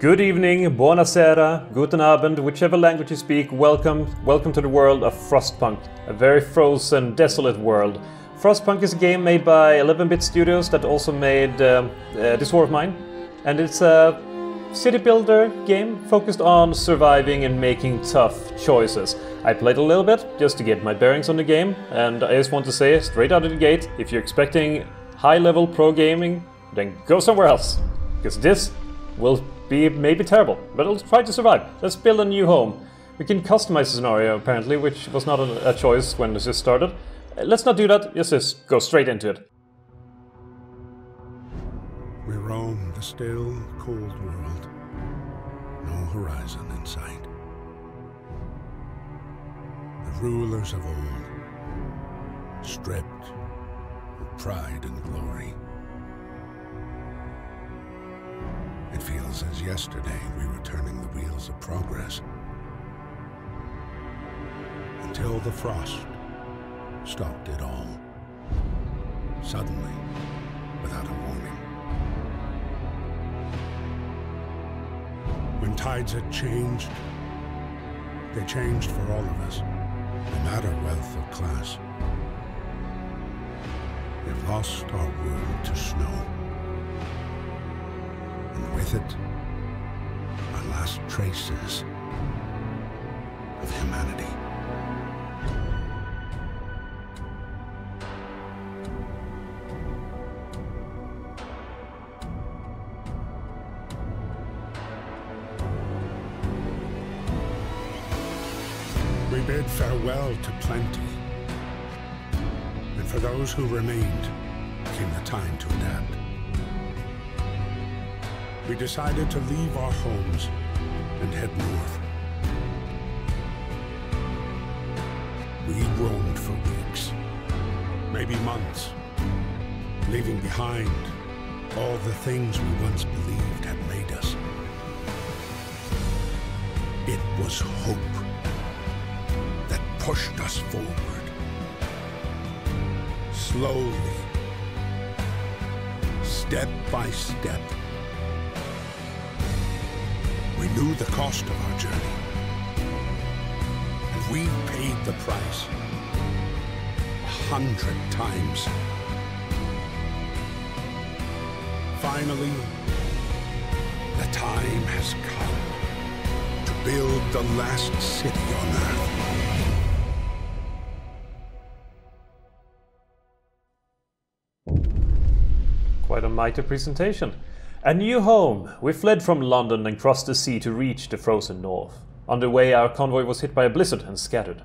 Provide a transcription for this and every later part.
Good evening, buonasera, guten Abend, whichever language you speak, welcome to the world of Frostpunk, a very frozen, desolate world. Frostpunk is a game made by 11-bit studios that also made This War of Mine, and it's a city builder game focused on surviving and making tough choices. I played a little bit just to get my bearings on the game, and I just want to say straight out of the gate, if you're expecting high-level pro gaming, then go somewhere else, because this will be maybe terrible, but I'll try to survive. Let's build a new home. We can customize the scenario apparently, which was not a choice when this just started. Let's not do that, let's just go straight into it. We roam the still, cold world. No horizon in sight. The rulers of old, stripped of pride and glory. It feels as yesterday we were turning the wheels of progress. Until the frost stopped it all. Suddenly, without a warning. When tides had changed, they changed for all of us, no matter wealth or class. We've lost our world to snow. And with it, our last traces of humanity. We bid farewell to plenty, and for those who remained, came the time to adapt. We decided to leave our homes and head north. We roamed for weeks, maybe months, leaving behind all the things we once believed had made us. It was hope that pushed us forward. Slowly, step by step. We knew the cost of our journey, and we paid the price 100 times. Finally, the time has come to build the last city on Earth. Quite a mighty presentation. A new home! We fled from London and crossed the sea to reach the frozen north. On the way our convoy was hit by a blizzard and scattered.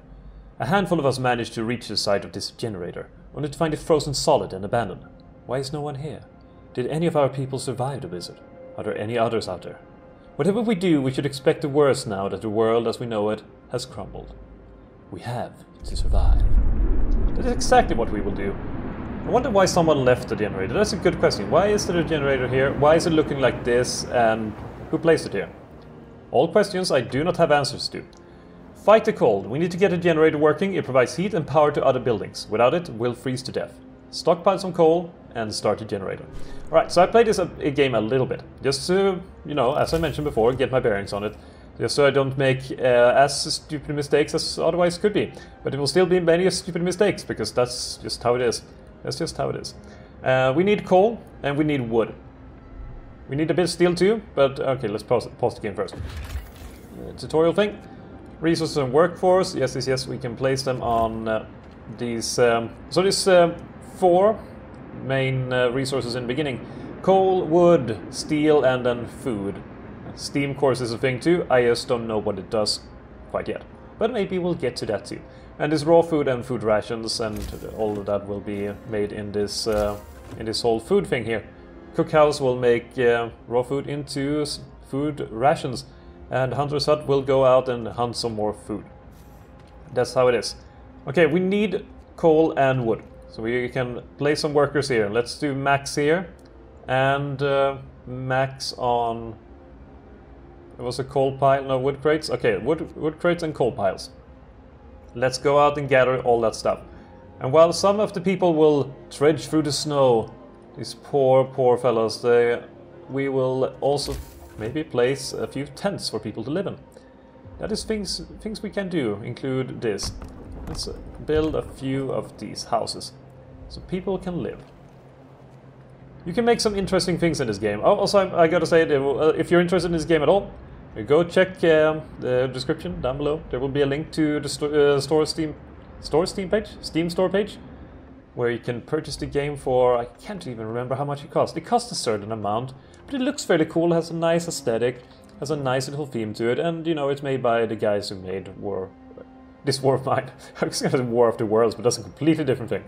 A handful of us managed to reach the site of this generator, only to find it frozen solid and abandoned. Why is no one here? Did any of our people survive the blizzard? Are there any others out there? Whatever we do, we should expect the worst now that the world as we know it has crumbled. We have to survive. That is exactly what we will do. I wonder why someone left the generator. That's a good question. Why is there a generator here? Why is it looking like this? And who placed it here? All questions I do not have answers to. Fight the cold. We need to get the generator working. It provides heat and power to other buildings. Without it, we'll freeze to death. Stockpile some coal and start the generator. Alright, so I played this game a little bit. Just to, you know, as I mentioned before, get my bearings on it. Just so I don't make as stupid mistakes as otherwise could be. But it will still be many stupid mistakes, because that's just how it is. That's just how it is. We need coal and we need wood. We need a bit of steel too, but okay, let's pause the game first. Tutorial thing. Resources and workforce. Yes, we can place them on these. So there's 4 main resources in the beginning. Coal, wood, steel, and then food. Steam, of course, is a thing too. I just don't know what it does quite yet. But maybe we'll get to that too. And there's raw food and food rations, and all of that will be made in this whole food thing here. Cookhouse will make raw food into food rations, and Hunter's Hut will go out and hunt some more food. That's how it is. Okay, we need coal and wood, so we can place some workers here. Let's do max here, and max on. It was a coal pile, no, wood crates. Okay, wood crates and coal piles. Let's go out and gather all that stuff. And while some of the people will trudge through the snow, these poor fellows, we will also maybe place a few tents for people to live in. That is things we can do, include this. Let's build a few of these houses, so people can live. You can make some interesting things in this game. Oh, also, I gotta say, if you're interested in this game at all, go check the description down below. There will be a link to the Steam store page, where you can purchase the game for, I can't even remember how much it costs. It costs a certain amount, but it looks fairly cool, has a nice aesthetic, has a nice little theme to it, and you know, it's made by the guys who made this War of Mine. I was gonna say War of the Worlds, but that's a completely different thing.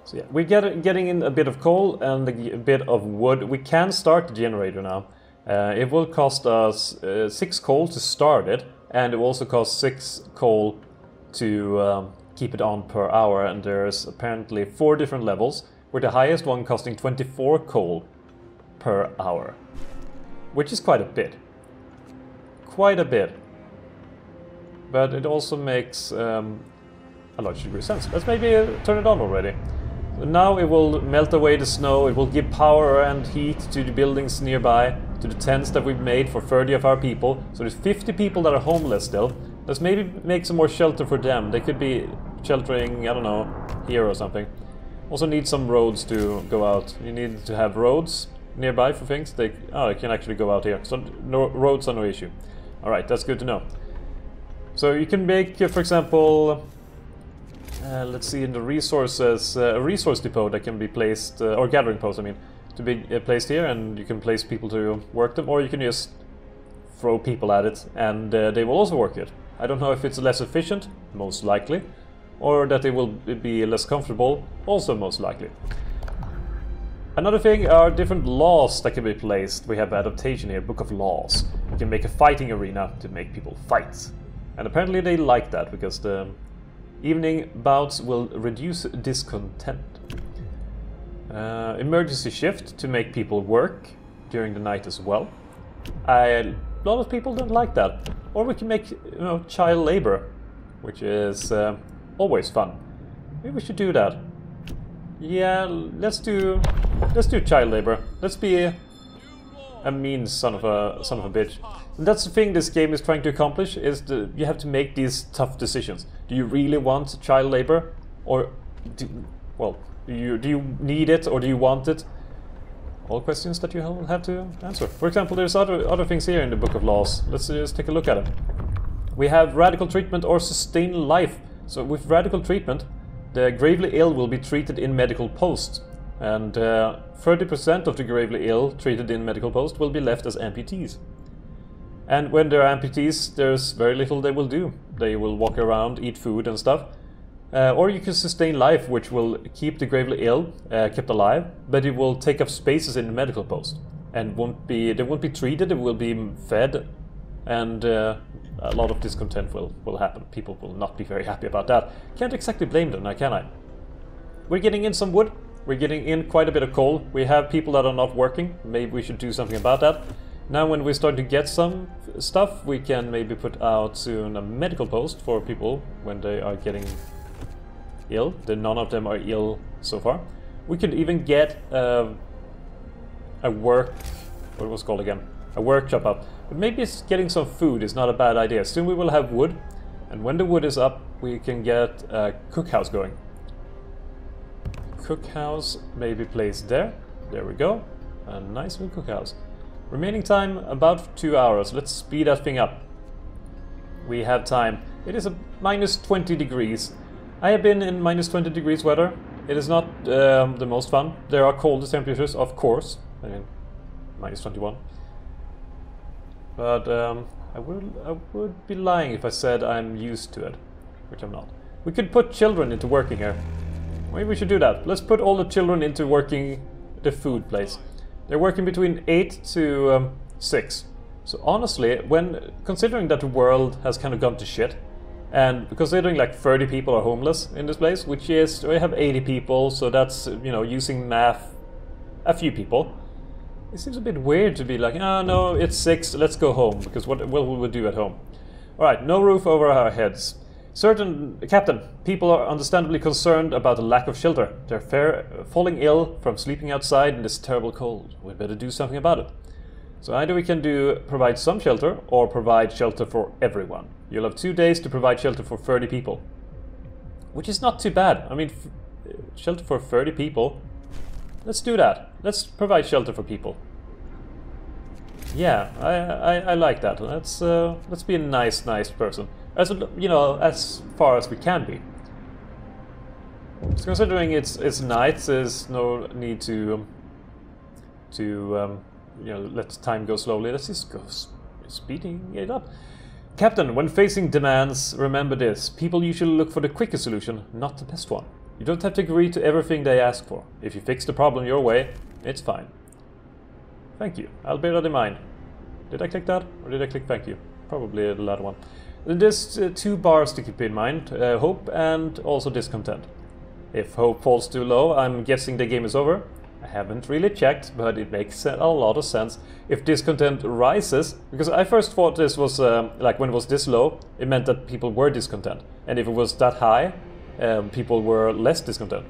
So yeah, we're getting in a bit of coal and a bit of wood. We can start the generator now. It will cost us 6 coal to start it, and it will also cost 6 coal to keep it on per hour, and there's apparently 4 different levels, with the highest one costing 24 coal per hour, which is quite a bit. Quite a bit. But it also makes a large degree of sense. Let's maybe turn it on already. Now it will melt away the snow, it will give power and heat to the buildings nearby, to the tents that we've made for 30 of our people. So there's 50 people that are homeless still. Let's maybe make some more shelter for them. They could be sheltering, I don't know, here or something. Also need some roads to go out. You need to have roads nearby for things. They can actually go out here. So no, roads are no issue. Alright, that's good to know. So you can make, for example, let's see, in the resources, a resource depot that can be placed, or gathering post, I mean, to be placed here, and you can place people to work them, or you can just throw people at it, and they will also work it. I don't know if it's less efficient, most likely, or that it will be less comfortable, also most likely. Another thing are different laws that can be placed. We have adaptation here, Book of Laws. You can make a fighting arena to make people fight. And apparently they like that, because the evening bouts will reduce discontent. Emergency shift to make people work during the night as well. A lot of people don't like that. Or we can make, you know, child labor, which is always fun. Maybe we should do that. Yeah, let's do child labor. Let's be a mean son of a bitch. And that's the thing this game is trying to accomplish, is you have to make these tough decisions. Do you really want child labor, or do you need it, or do you want it? All questions that you will have to answer. For example, there's other things here in the Book of Laws. Let's just take a look at them. We have radical treatment or sustain life. So with radical treatment, the gravely ill will be treated in medical posts, and 30% of the gravely ill treated in medical post will be left as amputees. And when they're amputees, there's very little they will do. They will walk around, eat food and stuff. Or you can sustain life, which will keep the gravely ill kept alive, but it will take up spaces in the medical post, and they won't be treated. They will be fed, and a lot of discontent will happen. People will not be very happy about that. Can't exactly blame them, now can I? We're getting in some wood. We're getting in quite a bit of coal. We have people that are not working. Maybe we should do something about that. Now when we start to get some stuff, we can maybe put out soon a medical post for people when they are getting ill. None of them are ill so far. We could even get what was it called again? A workshop up. But maybe getting some food is not a bad idea. Soon we will have wood, and when the wood is up, we can get a cookhouse going. Cookhouse maybe placed there. There we go. A nice little cookhouse. Remaining time about 2 hours. Let's speed that thing up. We have time. It is a minus 20 degrees. I have been in minus 20 degrees weather. It is not the most fun. There are colder temperatures, of course. I mean, minus 21. But I would be lying if I said I'm used to it, which I'm not. We could put children into working here. Maybe we should do that. Let's put all the children into working the food place. They're working between 8 to 6. So honestly, when considering that the world has kind of gone to shit, and considering like 30 people are homeless in this place, which is, we have 80 people, so that's, you know, using math, a few people. It seems a bit weird to be like, oh no, it's 6, let's go home, because what will we do at home? Alright, no roof over our heads. Captain, people are understandably concerned about the lack of shelter. They're falling ill from sleeping outside in this terrible cold. We better do something about it. So either we can provide some shelter, or provide shelter for everyone. You'll have 2 days to provide shelter for 30 people. Which is not too bad. I mean, shelter for 30 people. Let's do that. Let's provide shelter for people. Yeah, I like that. Let's be a nice person. As you know, as far as we can be. So considering it's night, there's no need to you know, let time go slowly. Let's just go speeding it up. Captain, when facing demands, remember this. People usually look for the quickest solution, not the best one. You don't have to agree to everything they ask for. If you fix the problem your way, it's fine. Thank you. I'll bear that in mind. Did I click that? Or did I click thank you? Probably the latter one. There's 2 bars to keep in mind. Hope and also discontent. If hope falls too low, I'm guessing the game is over. I haven't really checked, but it makes a lot of sense. If discontent rises, because I first thought this was, like when it was this low, it meant that people were discontent. And if it was that high, people were less discontent.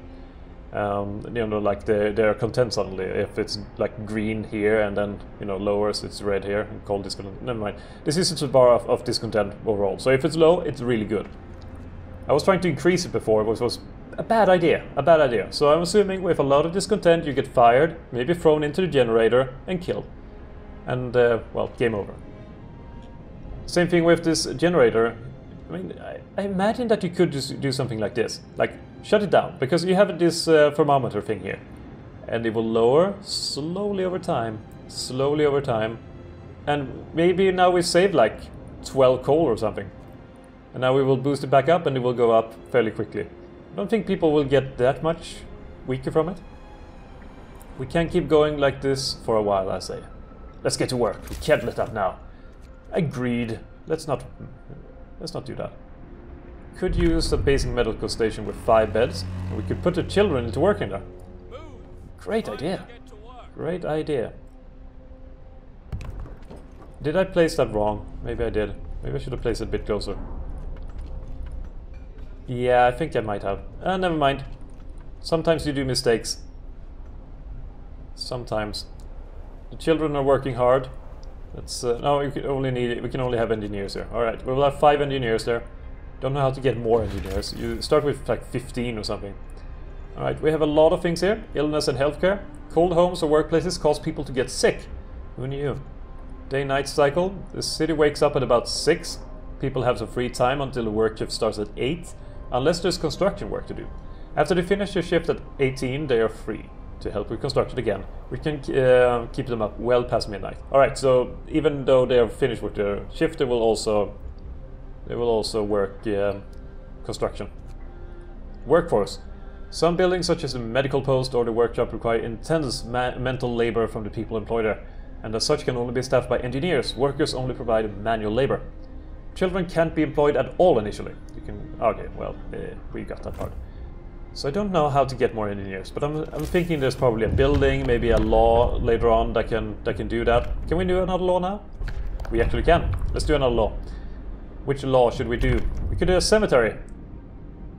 You know, like they're content suddenly. If it's like green here and then, you know, lowers, it's red here, and cold discontent. Never mind. This is a bar of discontent overall. So if it's low, it's really good. I was trying to increase it before, which was a bad idea. So I'm assuming with a lot of discontent, you get fired, maybe thrown into the generator, and killed. And, well, game over. Same thing with this generator. I mean, I imagine that you could just do something like this. Like, shut it down, because you have this thermometer thing here. And it will lower slowly over time. And maybe now we saved like 12 coal or something. And now we will boost it back up and it will go up fairly quickly. I don't think people will get that much weaker from it. We can't keep going like this for a while, I say. Let's get to work. We can't let up now. Agreed. Let's not do that. Could use a basic medical station with 5 beds. And we could put the children into work in there. Great idea. Great idea. Did I place that wrong? Maybe I did. Maybe I should have placed it a bit closer. Yeah, I think I might have. Never mind. Sometimes you do mistakes. Sometimes. The children are working hard. Let's no, we can only have engineers here. Alright, we will have 5 engineers there. Don't know how to get more engineers. You start with like 15 or something. Alright, we have a lot of things here. Illness and healthcare. Cold homes or workplaces cause people to get sick. Who knew? Day-night cycle. The city wakes up at about 6. People have some free time until the work shift starts at 8. Unless there's construction work to do. After they finish their shift at 18, they are free to help with construction again. We can keep them up well past midnight. Alright, so even though they are finished with their shift, they will also work construction. Workforce. Some buildings, such as the medical post or the workshop, require intense mental labor from the people employed there, and as such can only be staffed by engineers. Workers only provide manual labor. Children can't be employed at all initially. You can... Okay, well, we got that part. So I don't know how to get more engineers, but I'm thinking there's probably a building, maybe a law later on that can do that. Can we do another law now? We actually can. Let's do another law. Which law should we do? We could do a cemetery.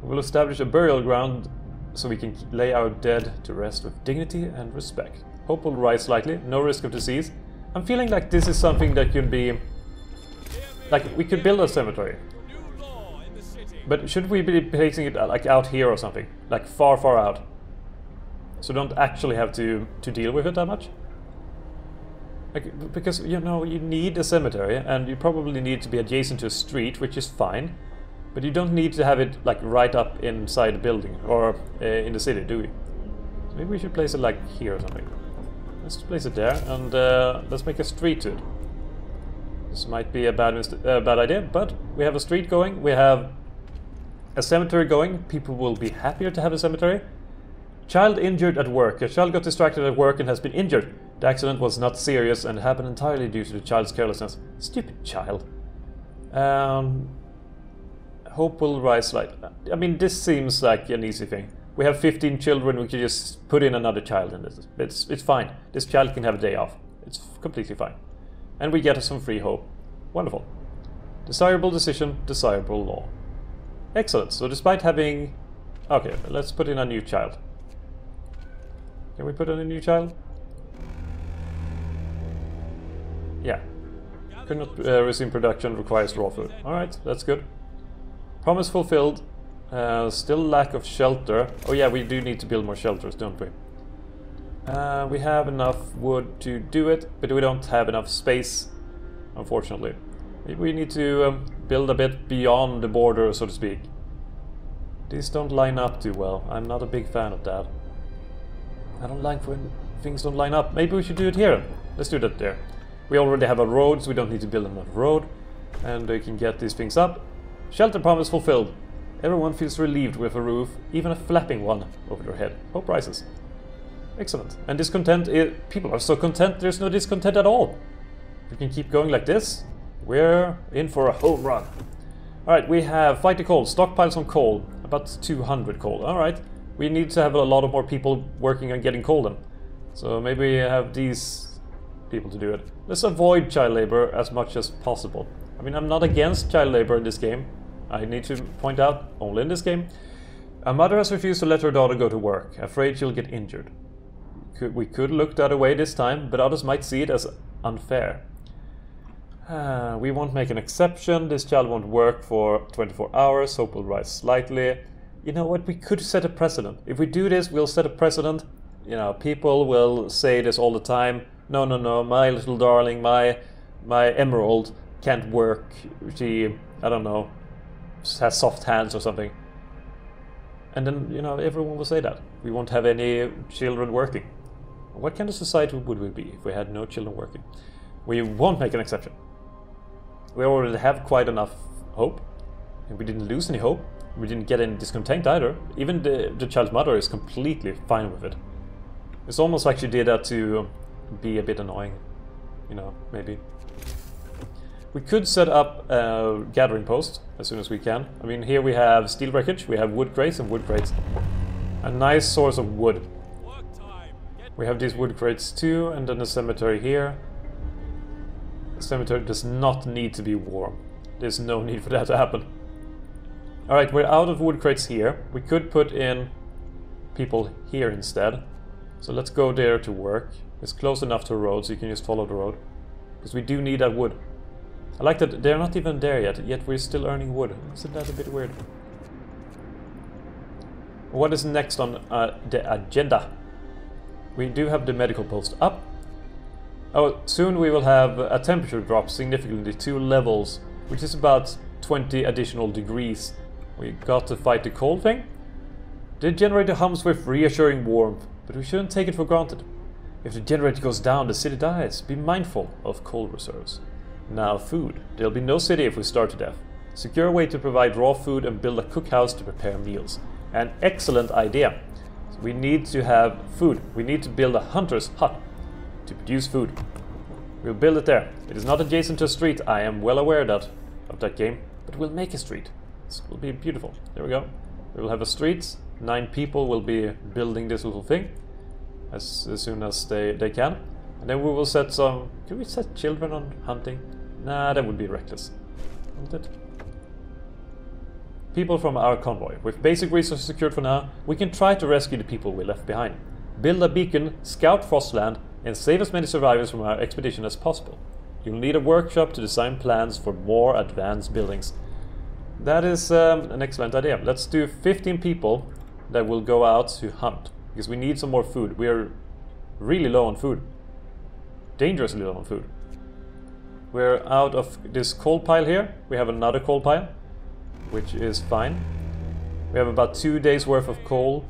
We'll establish a burial ground so we can lay our dead to rest with dignity and respect. Hope will rise slightly, no risk of disease. I'm feeling like this is something that can be... Like, we could build a cemetery. But should we be placing it like out here or something? Like far out? So don't actually have to deal with it that much? Like, because, you know, you need a cemetery and you probably need to be adjacent to a street, which is fine. But you don't need to have it like right up inside the building or in the city, do we? So maybe we should place it like here or something. Let's place it there and let's make a street to it. This might be a bad idea, but we have a street going, we have a cemetery going. People will be happier to have a cemetery. Child injured at work. A child got distracted at work and has been injured. The accident was not serious and happened entirely due to the child's carelessness. Stupid child. Hope will rise slightly. I mean, this seems like an easy thing. We have 15 children, we can just put in another child in this. It's fine. This child can have a day off. It's completely fine. And we get some free hope. Wonderful. Desirable decision, desirable law. Excellent. So despite having... Okay, let's put in a new child. Can we put in a new child? Yeah. Could not resume production, requires raw food. Alright, that's good. Promise fulfilled. Still lack of shelter. Oh yeah, we do need to build more shelters, don't we? We have enough wood to do it, but we don't have enough space, unfortunately. We need to build a bit beyond the border, so to speak. These don't line up too well. I'm not a big fan of that. I don't like when things don't line up. Maybe we should do it here. Let's do that there. We already have a road, so we don't need to build another road. And we can get these things up. Shelter promise fulfilled. Everyone feels relieved with a roof, even a flapping one over their head. Hope rises. Excellent. And discontent, people are so content, there's no discontent at all. We can keep going like this. We're in for a home run. Alright, we have fight the cold, stockpile some coal. About 200 coal. Alright. We need to have a lot of more people working on getting coal then. So maybe have these people to do it. Let's avoid child labor as much as possible. I mean, I'm not against child labor in this game. I need to point out, only in this game. A mother has refused to let her daughter go to work, afraid she'll get injured. We could look the other way this time, but others might see it as unfair. We won't make an exception. This child won't work for 24 hours. Hope will rise slightly. You know what? We could set a precedent. If we do this, we'll set a precedent. You know, people will say this all the time. No, no, no. My little darling, my emerald can't work. She, I don't know, has soft hands or something. And then, you know, everyone will say that. We won't have any children working. What kind of society would we be if we had no children working? We won't make an exception. We already have quite enough hope, and we didn't lose any hope. We didn't get any discontent either. Even the child's mother is completely fine with it. It's almost like she did that to be a bit annoying, you know, maybe. We could set up a gathering post as soon as we can. I mean, here we have steel wreckage, we have wood crates and wood crates. A nice source of wood. We have these wood crates too, and then a cemetery here. The cemetery does not need to be warm. There's no need for that to happen. Alright, we're out of wood crates here. We could put in people here instead. So let's go there to work. It's close enough to a road, so you can just follow the road. Because we do need that wood. I like that they're not even there yet we're still earning wood. Isn't that a bit weird? What is next on the agenda? We do have the medical post up. Oh, soon we will have a temperature drop significantly 2 levels, which is about 20 additional degrees. We got to fight the cold thing. The generator hums with reassuring warmth, but we shouldn't take it for granted. If the generator goes down, the city dies. Be mindful of coal reserves. Now food. There'll be no city if we starve to death. Secure a way to provide raw food and build a cookhouse to prepare meals. An excellent idea. We need to have food. We need to build a hunter's hut to produce food. We'll build it there. It is not adjacent to a street. I am well aware of that game, but we'll make a street. This will be beautiful. There we go. We will have a street. 9 people will be building this little thing as soon as they can. And then we will set some... Can we set children on hunting? Nah, that would be reckless, wouldn't it? People from our convoy. With basic resources secured for now, we can try to rescue the people we left behind. Build a beacon, scout Frostland, and save as many survivors from our expedition as possible. You'll need a workshop to design plans for more advanced buildings. That is an excellent idea. Let's do 15 people that will go out to hunt, because we need some more food. We're really low on food. Dangerously low on food. We're out of this coal pile here. We have another coal pile, which is fine. We have about 2 days worth of coal.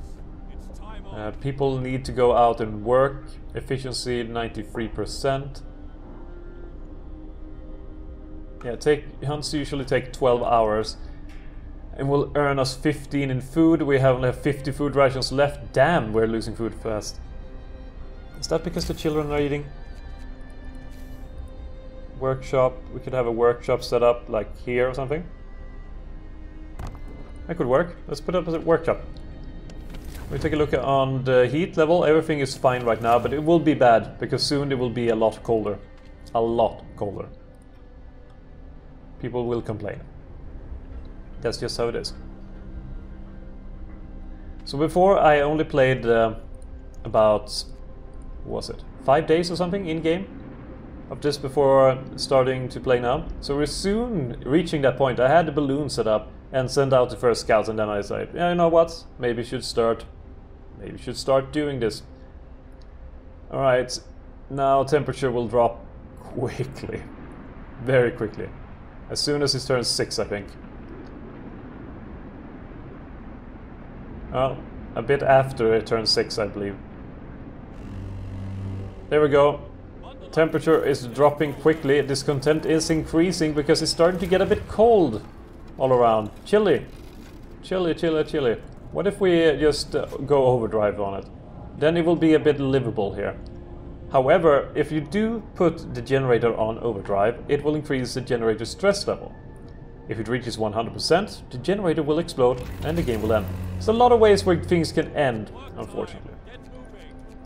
People need to go out and work. Efficiency 93%. Yeah, hunts usually take 12 hours and will earn us 15 in food. We only have 50 food rations left. Damn, we're losing food fast. Is that because the children are eating? Workshop. We could have a workshop set up like here or something. That could work. Let's put up a workshop. We take a look on the heat level. Everything is fine right now, but it will be bad because soon it will be a lot colder. A lot colder. People will complain. That's just how it is. So before I only played about, what was it, 5 days or something in game of this before starting to play now. So we're soon reaching that point. I had the balloon set up and sent out the first scouts, and then I said, yeah, you know what? Maybe should start doing this. All right, now temperature will drop quickly, very quickly, as soon as it turns 6, I think. Well, a bit after it turns 6, I believe. There we go. Temperature is dropping quickly. Discontent is increasing because it's starting to get a bit cold all around. Chilly. Chilly, chilly, chilly. What if we just go overdrive on it? Then it will be a bit livable here. However, if you do put the generator on overdrive, it will increase the generator's stress level. If it reaches 100%, the generator will explode and the game will end. There's a lot of ways where things can end, unfortunately.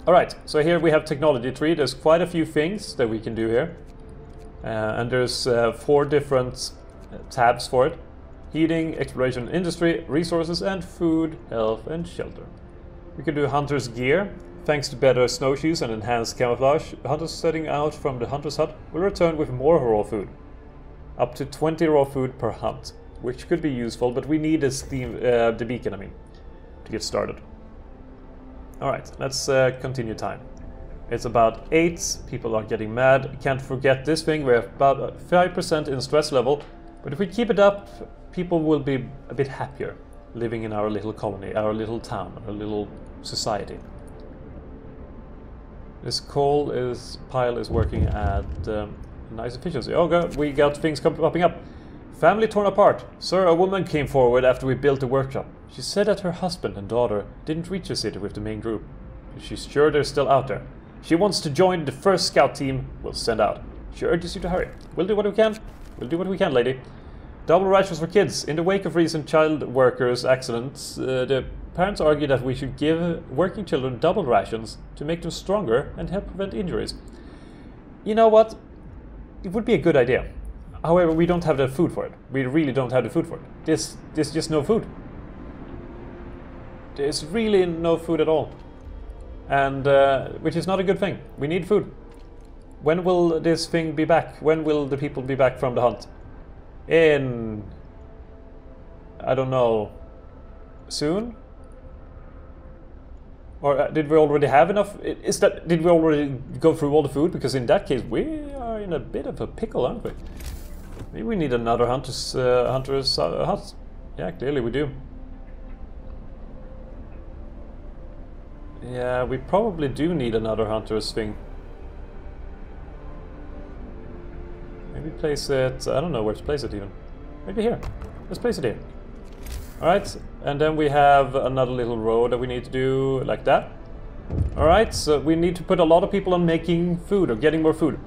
Alright, so here we have technology tree. There's quite a few things that we can do here. And there's 4 different tabs for it. Heating, exploration, industry, resources, and food, health, and shelter. We can do hunter's gear. Thanks to better snowshoes and enhanced camouflage, hunters setting out from the hunter's hut will return with more raw food. Up to 20 raw food per hunt, which could be useful, but we need the beacon, to get started. Alright, let's continue time. It's about 8, people are getting mad. Can't forget this thing, we have about 5% in stress level, but if we keep it up, people will be a bit happier living in our little colony, our little town, our little society. This coal pile is working at nice efficiency. Oh god, we got things popping up. Family torn apart. Sir, a woman came forward after we built the workshop. She said that her husband and daughter didn't reach the city with the main group. She's sure they're still out there. She wants to join the first scout team we'll send out. She urges you to hurry. We'll do what we can. We'll do what we can, lady. Double rations for kids. In the wake of recent child workers' accidents, the parents argue that we should give working children double rations to make them stronger and help prevent injuries. You know what? It would be a good idea. However, we don't have the food for it. We really don't have the food for it. There's just no food. There's really no food at all. And which is not a good thing. We need food. When will this thing be back? When will the people be back from the hunt? In... I don't know... soon? Or did we already have enough? Did we already go through all the food? Because in that case, we are in a bit of a pickle, aren't we? Maybe we need another hunter's hut. Yeah, clearly we do. Yeah, we probably do need another hunter's thing. Maybe place it... I don't know where to place it even. Maybe here. Let's place it here. Alright, and then we have another little row that we need to do like that. Alright, so we need to put a lot of people on making food or getting more food.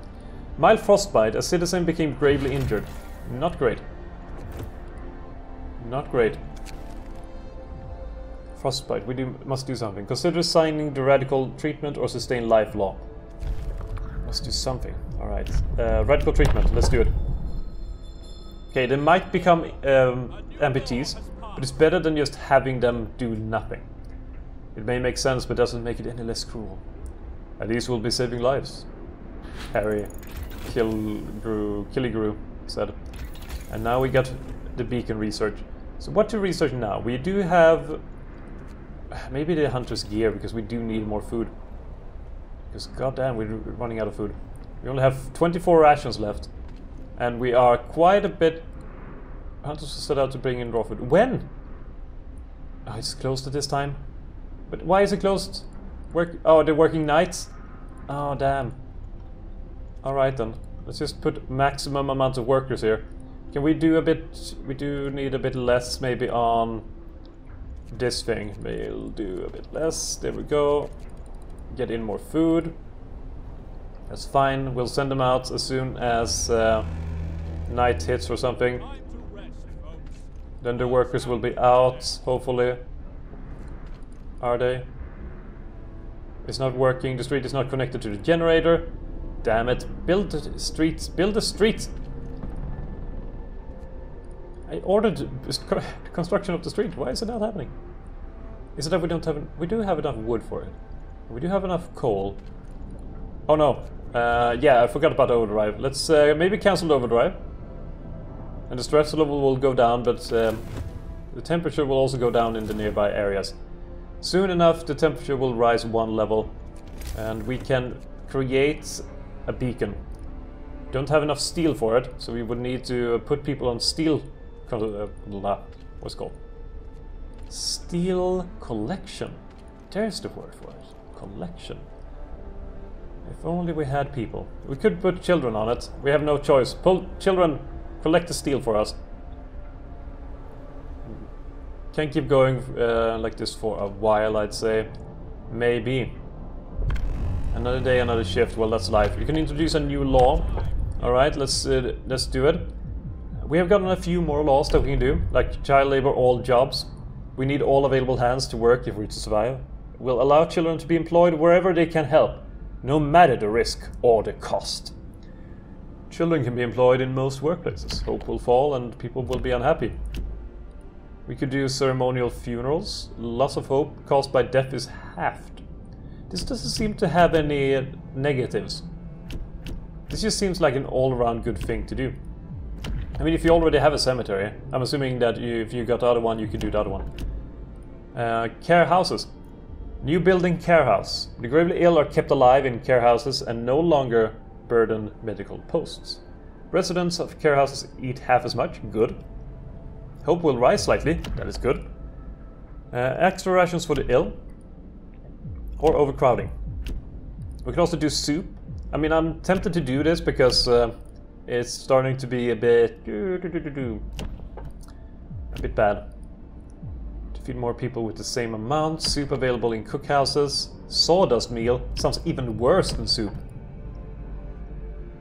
Mild frostbite, a citizen became gravely injured. Not great. Not great. Frostbite, we must do something. Consider signing the radical treatment or sustain life law. Must do something. Alright. Radical treatment, let's do it. Okay, they might become amputees, but it's better than just having them do nothing. It may make sense, but doesn't make it any less cruel. At least we'll be saving lives. Harry Killigrew said. And now we got the beacon research. So what to research now? We do have maybe the hunter's gear, because we do need more food. Because goddamn, we're running out of food. We only have 24 rations left. And we are quite a bit... Hunters set out to bring in raw food. When? Oh, it's closed at this time. But why is it closed? Oh, they're working nights? Oh, damn. Alright then. Let's just put maximum amount of workers here. Can we do a bit... We do need a bit less maybe on this thing. We'll do a bit less. There we go. Get in more food. That's fine. We'll send them out as soon as night hits or something. Then the workers will be out, hopefully. Are they? It's not working. The street is not connected to the generator. Damn it. Build the streets. Build the streets. I ordered the construction of the street. Why is it not happening? Is it that we don't have... We do have enough wood for it. We do have enough coal. Oh no. Yeah, I forgot about overdrive. Let's maybe cancel the overdrive. And the stress level will go down, but the temperature will also go down in the nearby areas. Soon enough, the temperature will rise 1 level. And we can create a beacon. Don't have enough steel for it, so we would need to put people on steel... what's it called? Steel collection. There's the word for it. Collection. If only we had people. We could put children on it. We have no choice. Children, collect the steel for us. Can't keep going like this for a while, I'd say. Maybe. Another day, another shift. Well, that's life. You can introduce a new law. Alright, let's do it. We have gotten a few more laws that we can do, like child labor, all jobs. We need all available hands to work if we're to survive. We'll allow children to be employed wherever they can help, no matter the risk or the cost. Children can be employed in most workplaces. Hope will fall and people will be unhappy. We could do ceremonial funerals. Loss of hope caused by death is halved. This doesn't seem to have any negatives. This just seems like an all-around good thing to do. I mean, if you already have a cemetery, I'm assuming that if you got the other one, you could do the other one. Care houses. New building care house. The gravely ill are kept alive in care houses and no longer burden medical posts. Residents of care houses eat half as much. Good. Hope will rise slightly. That is good. Extra rations for the ill. Or overcrowding. We can also do soup. I mean, I'm tempted to do this because it's starting to be a bit bad. To feed more people with the same amount. Soup available in cookhouses. Sawdust meal sounds even worse than soup.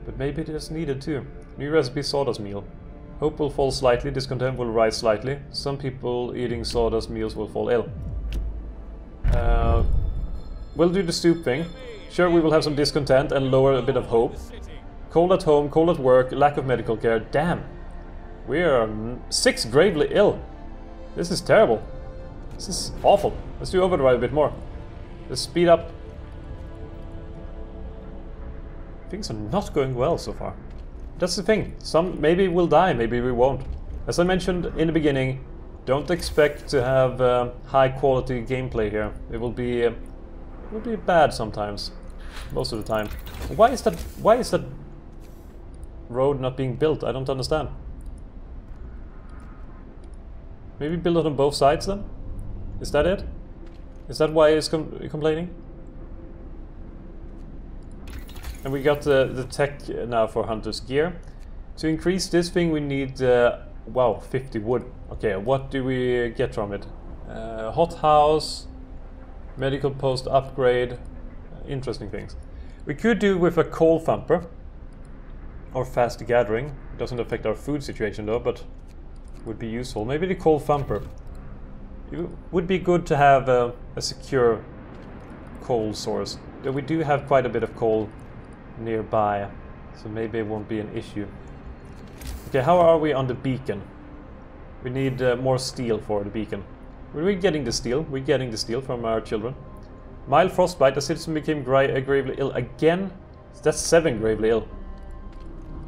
But maybe it is needed too. New recipe sawdust meal. Hope will fall slightly, discontent will rise slightly. Some people eating sawdust meals will fall ill. We'll do the soup thing. Sure, we will have some discontent and lower a bit of hope. Cold at home, cold at work, lack of medical care. Damn. We are 6 gravely ill. This is terrible. This is awful. Let's do overdrive a bit more. Let's speed up. Things are not going well so far. That's the thing. Maybe we'll die, maybe we won't. As I mentioned in the beginning, don't expect to have high quality gameplay here. It will be bad sometimes. Most of the time. Why is that road not being built? I don't understand. Maybe build it on both sides then? Is that it? Is that why it's complaining? And we got the tech now for Hunter's gear. To increase this thing we need, wow, 50 wood. Okay, what do we get from it? Hot house, medical post upgrade, interesting things. We could do with a coal thumper or fast gathering. It doesn't affect our food situation though, but would be useful. Maybe the coal thumper. It would be good to have a secure coal source. Though we do have quite a bit of coal nearby, so maybe it won't be an issue. Okay, how are we on the beacon? We need more steel for the beacon. Were we getting the steel? We're getting the steel from our children. Mild frostbite, a citizen became gravely ill again. That's 7 gravely ill.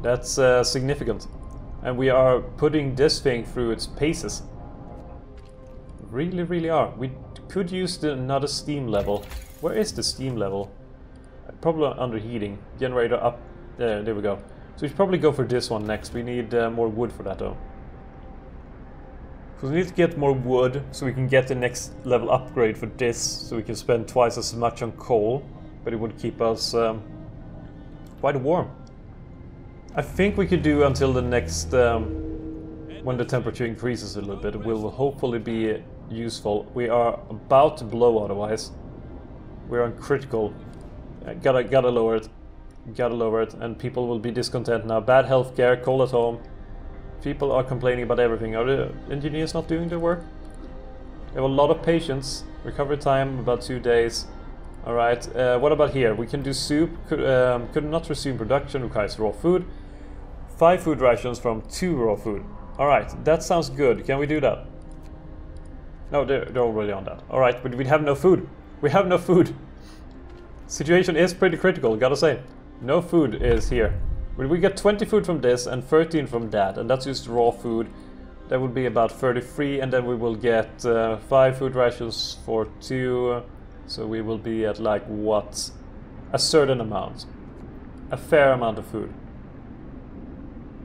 That's significant. And we are putting this thing through its paces. Really, really are. We could use another steam level. Where is the steam level? Probably under heating. Generator up. There we go. So we should probably go for this one next. We need more wood for that though. So we need to get more wood so we can get the next level upgrade for this. So we can spend twice as much on coal. But it would keep us quite warm. I think we could do until the next... when the temperature increases a little bit. It will hopefully be useful. We are about to blow otherwise. We're on critical. Gotta lower it. Gotta lower it. And people will be discontent now. Bad healthcare, cold at home. People are complaining about everything. Are the engineers not doing their work? We have a lot of patience. Recovery time about 2 days. Alright, what about here? We can do soup. Could not resume production. Requires raw food. 5 food rations from 2 raw food. Alright, that sounds good. Can we do that? No, they're already on that. Alright, but we have no food. We have no food. Situation is pretty critical, gotta say. No food is here. But we get 20 food from this and 13 from that, and that's just raw food. That would be about 33, and then we will get 5 food rations for 2. So we will be at like what? A certain amount. A fair amount of food.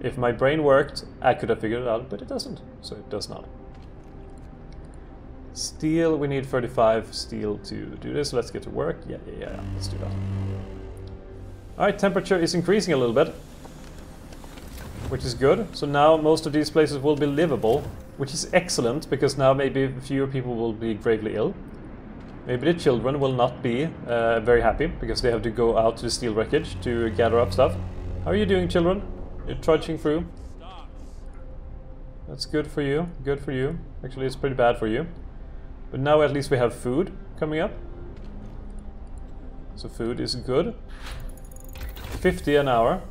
If my brain worked, I could have figured it out, but it doesn't. So it does not. Steel, we need 35 steel to do this. Let's get to work. Yeah, let's do that. Alright, temperature is increasing a little bit, which is good. So now most of these places will be livable, which is excellent, because now maybe fewer people will be gravely ill. Maybe the children will not be very happy, because they have to go out to the steel wreckage to gather up stuff. How are you doing, children? You're trudging through. That's good for you, good for you. Actually, it's pretty bad for you. But now at least we have food coming up. So food is good. 50 an hour.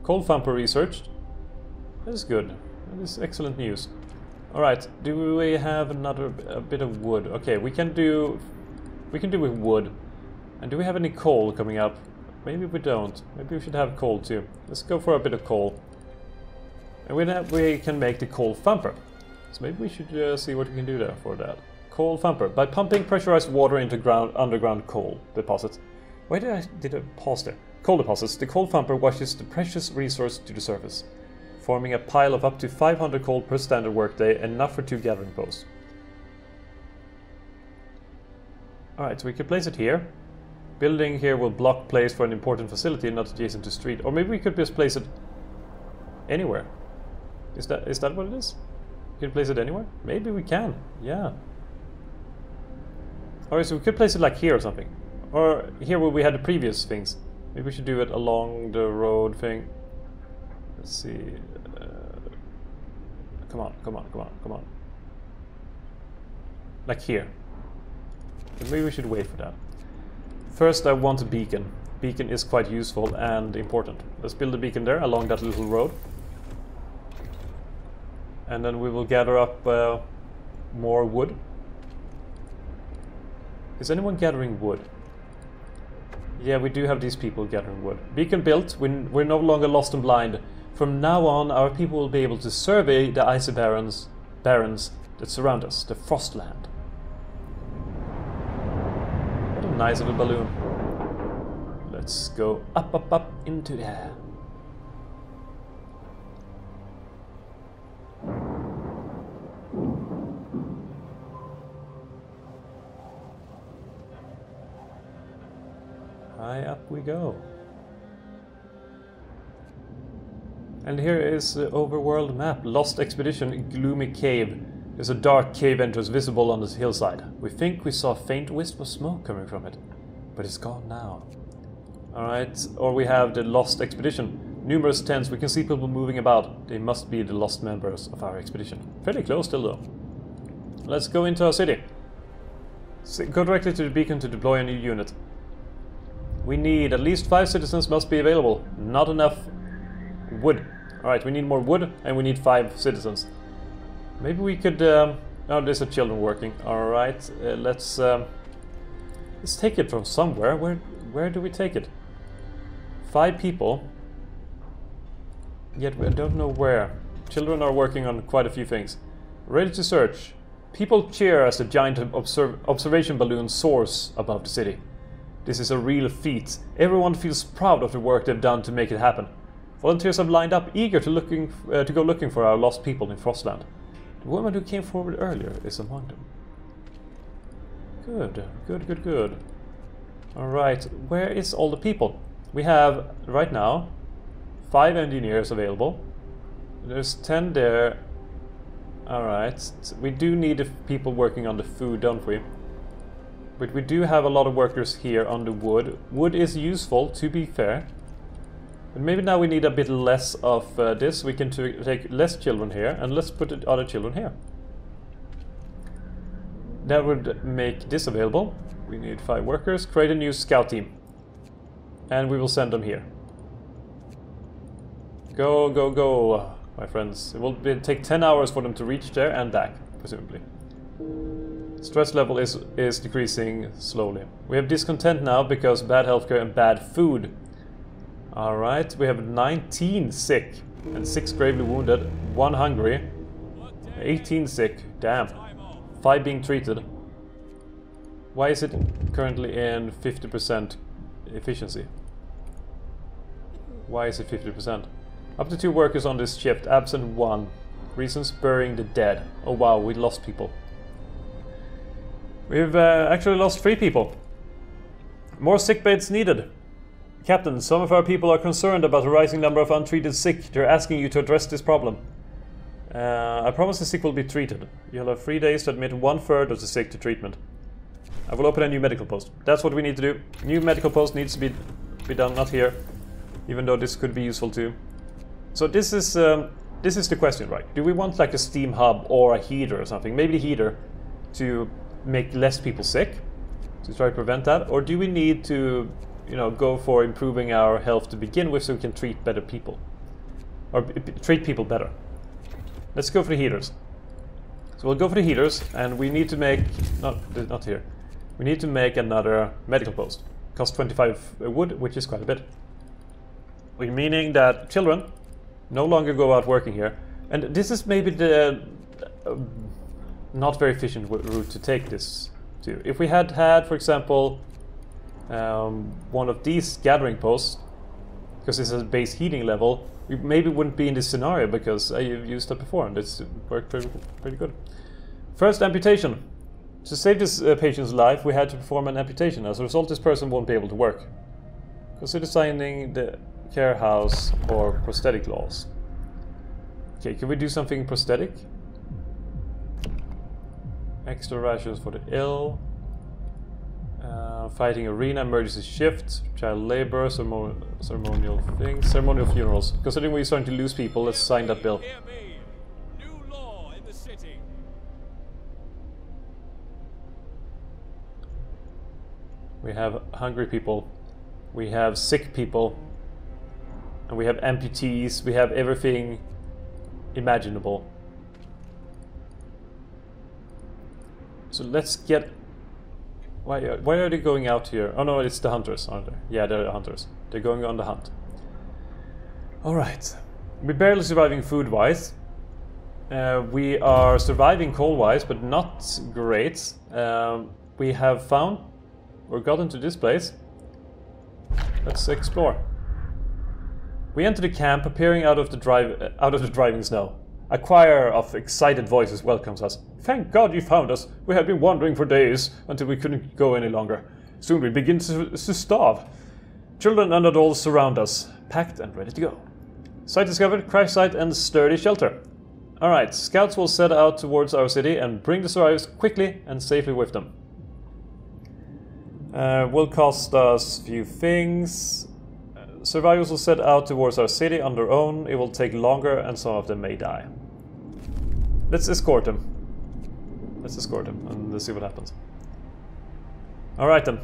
Coal thumper researched. That is good. That is excellent news. Alright, do we have a bit of wood? Okay, we can do with wood. And do we have any coal coming up? Maybe we don't. Maybe we should have coal too. Let's go for a bit of coal. And we can make the coal thumper. So maybe we should see what we can do there for that. Coal thumper. By pumping pressurized water into underground coal deposits. Why did I pause there? Coal deposits. The coal thumper washes the precious resource to the surface, forming a pile of up to 500 coal per standard workday, enough for 2 gathering posts. Alright, so we can place it here. Building here will block place for an important facility, not adjacent to street. Or maybe we could just place it anywhere. Is that what it is? We can place it anywhere? Maybe we can, yeah. Alright, so we could place it like here or something. Or here where we had the previous things. Maybe we should do it along the road thing. Let's see. Come on. Like here. But maybe we should wait for that. First I want a beacon. Beacon is quite useful and important. Let's build a beacon there along that little road. And then we will gather up more wood. Is anyone gathering wood? Yeah, we do have these people gathering wood. Beacon built, we're no longer lost and blind. From now on, our people will be able to survey the icy barrens that surround us, the Frostland. What a nice little balloon. Let's go up into the air. High up we go. And here is the overworld map. Lost expedition, gloomy cave. There's a dark cave entrance visible on this hillside. We think we saw a faint wisp of smoke coming from it, but it's gone now. Alright, or we have the lost expedition. Numerous tents, we can see people moving about. They must be the lost members of our expedition. Fairly close still though. Let's go into our city. Go directly to the beacon to deploy a new unit. We need at least 5 citizens must be available. Not enough wood. Alright, we need more wood and we need 5 citizens. Maybe we could... oh, there's a children working. Alright, let's take it from somewhere. Where do we take it? 5 people. Yet we don't know where. Children are working on quite a few things. Ready to search. People cheer as the giant observation balloon soars above the city. This is a real feat. Everyone feels proud of the work they've done to make it happen. Volunteers have lined up, eager to go looking for our lost people in Frostland. The woman who came forward earlier is among them. Good. Alright, where is all the people? We have, right now, 5 engineers available. There's 10 there. Alright, we do need people working on the food, don't we? But we do have a lot of workers here on the wood. Wood is useful, to be fair. But maybe now we need a bit less of this. We can take less children here, and let's put the other children here. That would make this available. We need 5 workers. Create a new scout team. And we will send them here. Go, my friends. It will take 10 hours for them to reach there and back, presumably. Stress level is decreasing slowly. We have discontent now because bad healthcare and bad food. Alright, we have 19 sick and 6 gravely wounded, 1 hungry, 18 sick, damn, 5 being treated. Why is it currently in 50% efficiency? Why is it 50%? Up to 2 workers on this shift, absent 1. Reasons: burying the dead. Oh wow, we lost people. We've actually lost 3 people. More sick beds needed. Captain, some of our people are concerned about the rising number of untreated sick. They're asking you to address this problem. I promise the sick will be treated. You'll have 3 days to admit 1/3 of the sick to treatment. I will open a new medical post. That's what we need to do. New medical post needs to be done, not here. Even though this could be useful too. So this is the question, right? Do we want like a steam hub or a heater or something? Maybe the heater to make less people sick, to try to prevent that, or do we need to, you know, go for improving our health to begin with so we can treat better people, or treat people better? Let's go for the heaters. So we'll go for the heaters, and we need to make not here. We need to make another medical post. Costs 25 wood, which is quite a bit. Meaning that children no longer go out working here, and this is maybe the not very efficient route to take this to. If we had, for example, one of these gathering posts, because this is a base heating level, we maybe wouldn't be in this scenario, because I've used that before and it's worked pretty good. First, amputation. To save this patient's life, we had to perform an amputation. As a result, this person won't be able to work. Consider signing the care house or prosthetic laws. Okay, can we do something prosthetic? Extra rations for the ill. Fighting arena, emergency shift, child labor, ceremonial things, ceremonial funerals. Considering we're starting to lose people, let's sign that bill. New law in the city. We have hungry people, we have sick people, and we have amputees, we have everything imaginable. So let's get... Why are they going out here? Oh no, it's the hunters, aren't they? Yeah, they're the hunters. They're going on the hunt. Alright. We're barely surviving food-wise. We are surviving coal-wise, but not great. We have found or got into this place. Let's explore. We enter the camp, appearing out of the driving snow. A choir of excited voices welcomes us. Thank God you found us. We had been wandering for days until we couldn't go any longer. Soon we begin to starve. Children and adults surround us, packed and ready to go. Site discovered, crash site and sturdy shelter. Alright, scouts will set out towards our city and bring the survivors quickly and safely with them. Will cost us few things. Survivors will set out towards our city on their own. It will take longer and some of them may die. Let's escort them. Let's escort them and let's see what happens. Alright then.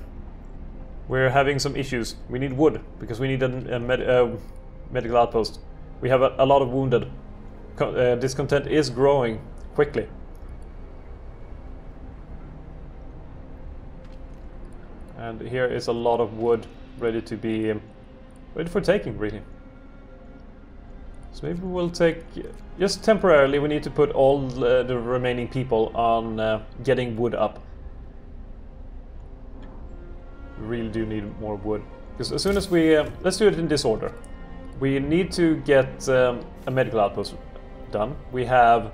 We're having some issues. We need wood because we need a medical outpost. We have a lot of wounded. Discontent is growing quickly. And here is a lot of wood ready to be... ready for taking, really. So maybe we'll take... just temporarily we need to put all the remaining people on getting wood up. We really do need more wood. Because as soon as we... let's do it in this order. We need to get a medical outpost done. We have...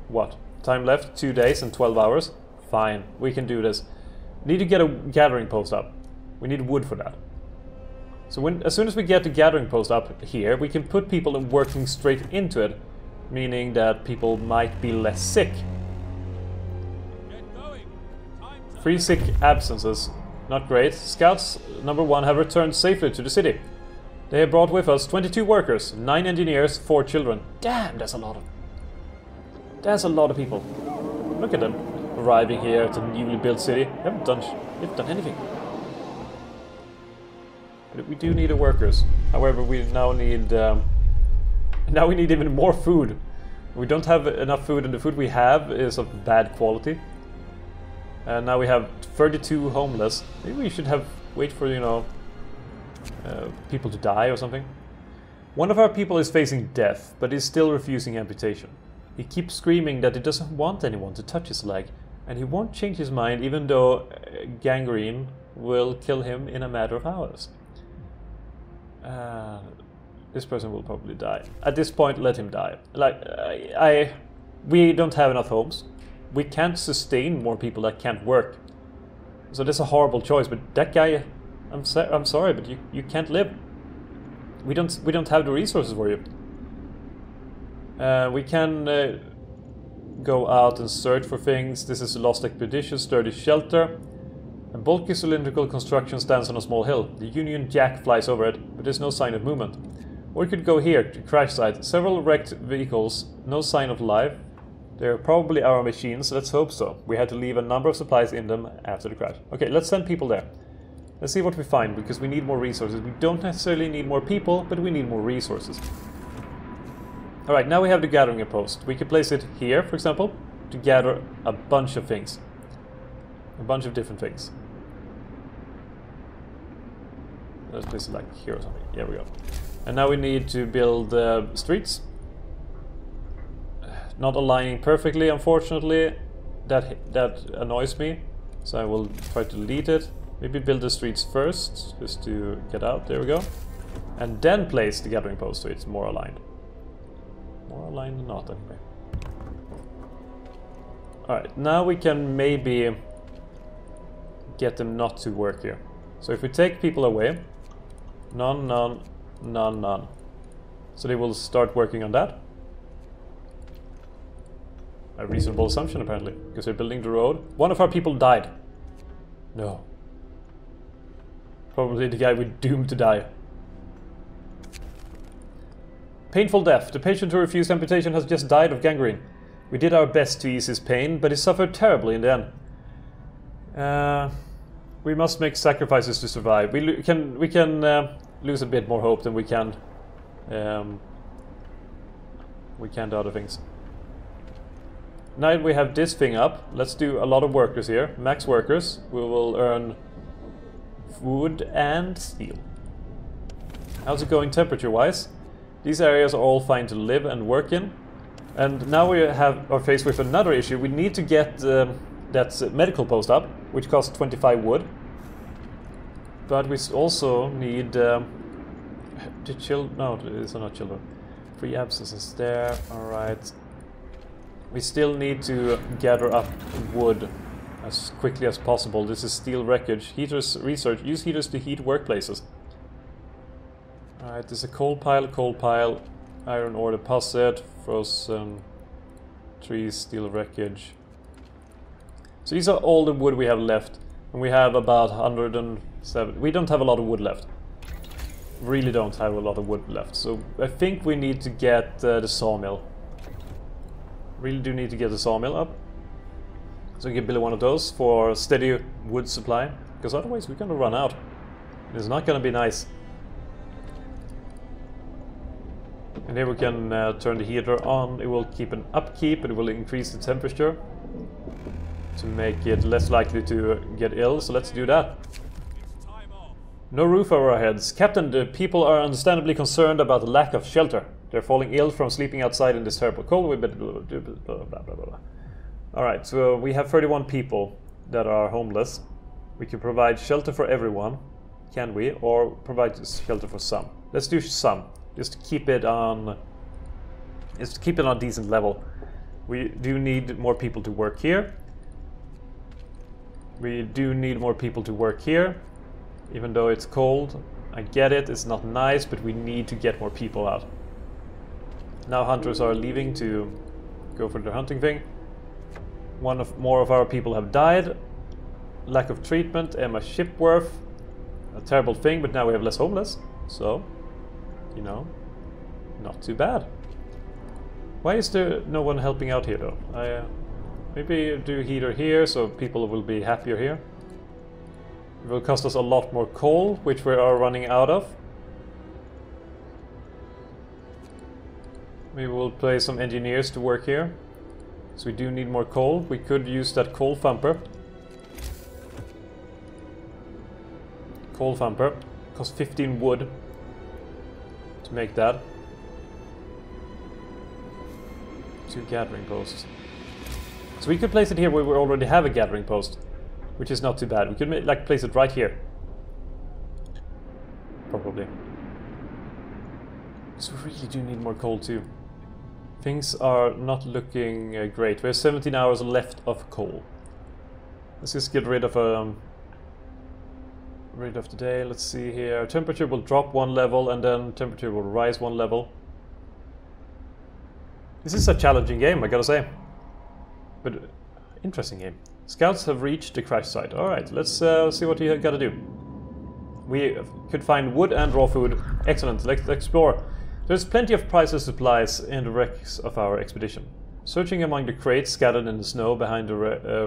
what? Time left? 2 days and 12 hours? Fine, we can do this. Need to get a gathering post up. We need wood for that. So as soon as we get the gathering post up here, we can put people working straight into it, meaning that people might be less sick. 3 sick absences, not great. Scouts number 1 have returned safely to the city. They have brought with us 22 workers, 9 engineers, 4 children. Damn, that's a lot of people. Look at them arriving here at a newly built city. They haven't done anything. But we do need the workers. However, we now need we need even more food. We don't have enough food, and the food we have is of bad quality. And now we have 32 homeless. Maybe we should wait for, you know, people to die or something. One of our people is facing death, but is still refusing amputation. He keeps screaming that he doesn't want anyone to touch his leg, and he won't change his mind even though gangrene will kill him in a matter of hours. This person will probably die. At this point, let him die. Like, we don't have enough homes. We can't sustain more people that can't work. So that's a horrible choice, but that guy, I'm sorry, but you can't live. We don't have the resources for you. We can go out and search for things. This is a lost expedition, sturdy shelter. A bulky cylindrical construction stands on a small hill. The Union Jack flies over it, but there's no sign of movement. Or we could go here, to crash site. Several wrecked vehicles, no sign of life. They're probably our machines, let's hope so. We had to leave a number of supplies in them after the crash. Okay, let's send people there. Let's see what we find, because we need more resources. We don't necessarily need more people, but we need more resources. Alright, now we have the gathering post. We can place it here, for example, to gather a bunch of things. A bunch of different things. Let's place it like here or something. There we go. And now we need to build streets. Not aligning perfectly, unfortunately. That annoys me. So I will try to delete it. Maybe build the streets first, just to get out. There we go. And then place the gathering post so it's more aligned. More aligned than not, anyway. Alright, now we can maybe get them not to work here. So if we take people away, none, none, none, none. So they will start working on that. A reasonable assumption, apparently, because they're building the road. One of our people died. No. Probably the guy we're doomed to die. Painful death. The patient who refused amputation has just died of gangrene. We did our best to ease his pain, but he suffered terribly in the end. We must make sacrifices to survive. We can lose a bit more hope than we can the other things. Now we have this thing up. Let's do a lot of workers here. Max workers. We will earn wood and steel. How's it going temperature-wise? These areas are all fine to live and work in. And now we are faced with another issue. We need to get that medical post up, which costs 25 wood. But we also need no, these are not children. 3 abscesses there. Alright. We still need to gather up wood as quickly as possible. This is steel wreckage. Heaters research. Use heaters to heat workplaces. Alright, there's a coal pile, iron ore deposit, frozen trees, steel wreckage. So these are all the wood we have left. And we have about 107. We don't have a lot of wood left. Really don't have a lot of wood left. So I think we need to get the sawmill. Really do need to get the sawmill up. So we can build one of those for steady wood supply. Because otherwise we're going to run out. It's not going to be nice. And here we can turn the heater on. It will keep an upkeep, but it will increase the temperature to make it less likely to get ill. So let's do that. No roof over our heads. Captain, the people are understandably concerned about the lack of shelter. They're falling ill from sleeping outside in this terrible cold. We better do blah, blah, blah, blah. Alright, so we have 31 people that are homeless. We can provide shelter for everyone, can we? Or provide shelter for some. Let's do some. Just to keep it on a decent level. We do need more people to work here. We do need more people to work here. Even though it's cold. I get it, it's not nice, but we need to get more people out. Now hunters are leaving to go for their hunting thing. More of our people have died. Lack of treatment, Emma Shipworth. A terrible thing, but now we have less homeless. So, you know, not too bad. Why is there no one helping out here though? Maybe do a heater here so people will be happier here. It will cost us a lot more coal, which we are running out of. Maybe we'll play some engineers to work here. So we do need more coal. We could use that coal thumper. Coal thumper. Costs 15 wood to make that. 2 gathering posts. So we could place it here where we already have a gathering post, which is not too bad. We could like place it right here. Probably. So we really do need more coal too. Things are not looking great. We have 17 hours left of coal. Let's just get rid of the day. Let's see here. Temperature will drop 1 level and then temperature will rise 1 level. This is a challenging game, I gotta say. But interesting game. Scouts have reached the crash site. Alright, let's see what you gotta do. We could find wood and raw food. Excellent, let's explore. There's plenty of prizes supplies in the wrecks of our expedition. Searching among the crates scattered in the snow behind the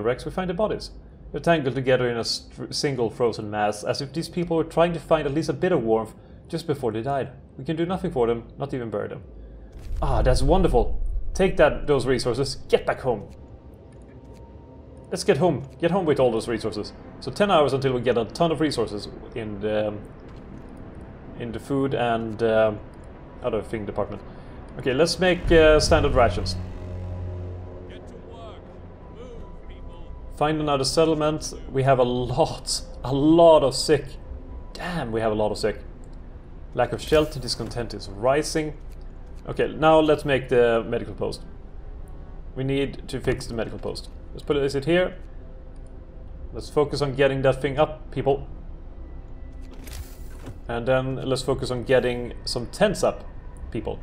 wrecks, we find the bodies. They're tangled together in a single frozen mass, as if these people were trying to find at least a bit of warmth just before they died. We can do nothing for them, not even bury them. Ah, that's wonderful. Take those resources, get back home. Let's get home with all those resources. So 10 hours until we get a ton of resources in the food and other thing department. Okay, let's make standard rations. Get to work. Move, people. Find another settlement. We have a lot of sick. Damn, we have a lot of sick. Lack of shelter, discontent is rising. Okay, now let's make the medical post. We need to fix the medical post. Let's put it here. Let's focus on getting that thing up, people. And then let's focus on getting some tents up, people.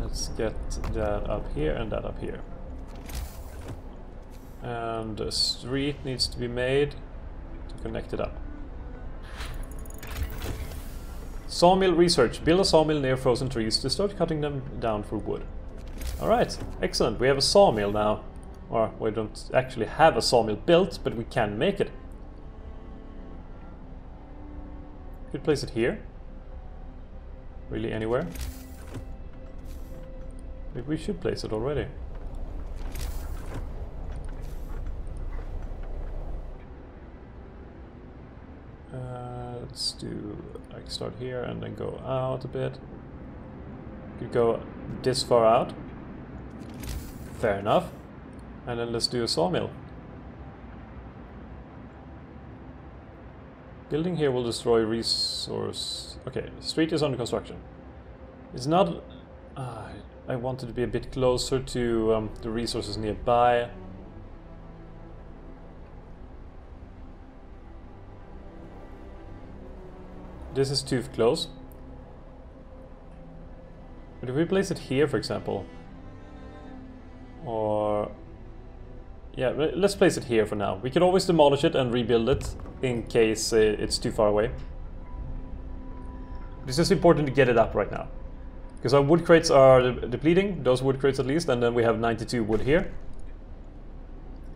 Let's get that up here and that up here. And a street needs to be made to connect it up. Sawmill research. Build a sawmill near frozen trees to start cutting them down for wood. Alright, excellent. We have a sawmill now. Or we don't actually have a sawmill built, but we can make it. We could place it here. Really anywhere. Maybe we should place it already. Let's do like start here and then go out a bit. Could go this far out. Fair enough. And then let's do a sawmill. Building here will destroy resource. Okay, the street is under construction. It's not. I wanted to be a bit closer to the resources nearby. This is too close. But if we place it here, for example, or yeah, let's place it here for now. We can always demolish it and rebuild it in case it's too far away. It's just important to get it up right now, because our wood crates are depleting, those wood crates at least, and then we have 92 wood here.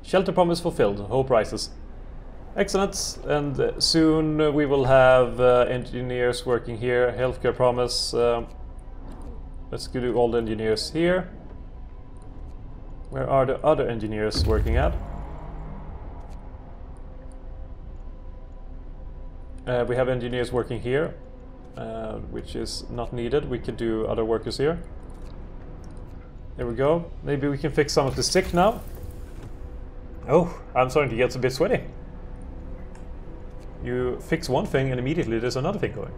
Shelter promise fulfilled, hope rises. Excellent, and soon we will have engineers working here, healthcare promise. Let's go do all the engineers here. Where are the other engineers working at? We have engineers working here, which is not needed. We can do other workers here. There we go. Maybe we can fix some of the sick now. Oh, I'm starting to get a bit sweaty. You fix one thing and immediately there's another thing going.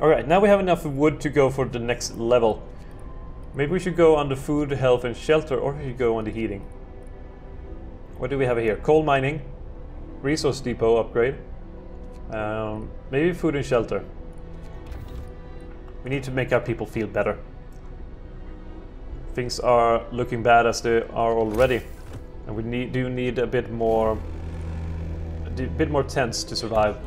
Alright, now we have enough wood to go for the next level. Maybe we should go on the food, health and shelter, or we should go on the heating. What do we have here? Coal mining, resource depot upgrade, maybe food and shelter. We need to make our people feel better. Things are looking bad as they are already, and we do need a bit more tents to survive.